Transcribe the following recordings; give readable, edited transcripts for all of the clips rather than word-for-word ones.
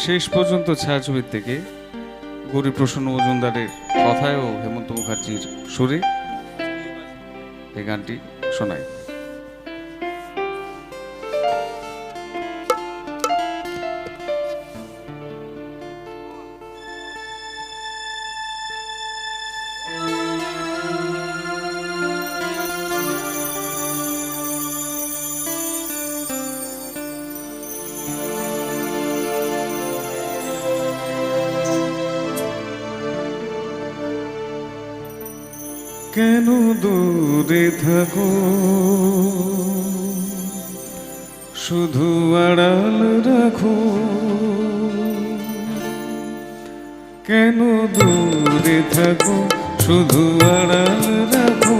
শেষ পর্যন্ত ছায়াছবির থেকে গৌরীপ্রসন্ন মজুমদারের কথায় ও হেমন্ত মুখার্জির সুরে এই গানটি শোনায়। কেন দূরে থাকো, শুধু আড়াল রাখো, কেন দূরে থাকো, শুধু আড়াল রাখো,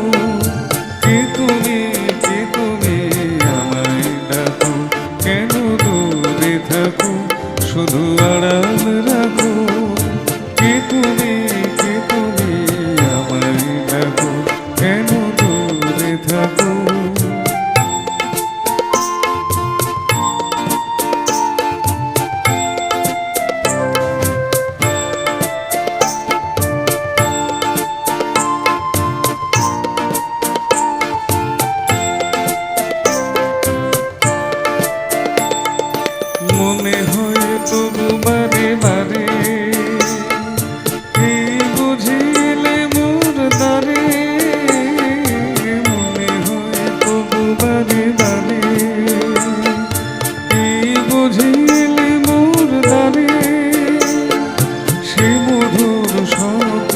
কে তুমি আমায় ডাকো, কেন দূরে থাকো, শুধু আড়াল রাখো, কে তুমি আমায় ডাকো, কেন দূরে থাকো। মনে হয় তবু বারে বারে এই বুঝিলে মোর দ্বারে, মনে হয় তবু বারে বারে এই বুঝিলে মোর দ্বারে, সে মধুর স্বপ্ন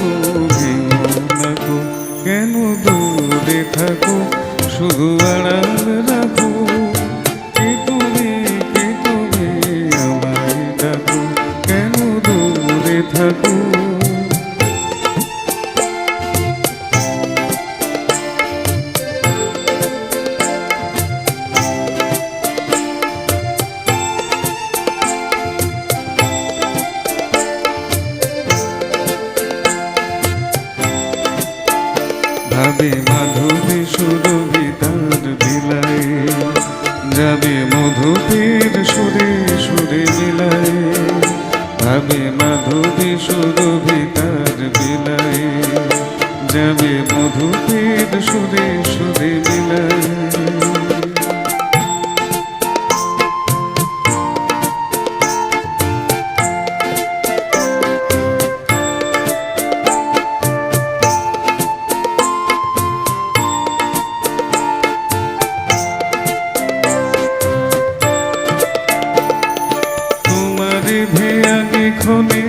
নাকো, কেন দূরে থাকো, শুধু আড়াল রাখো, থাকো। ভাবে মাধবী সুরভি তার বিলায়, যাবে মধুপের সুরে সুরে মিলায়, ভাবে মাধবী সুরভি তার বিলায়, যাবে মধুপের সুরে সুরে মিলায়। তোমার ভেয়াগে ক্ষণে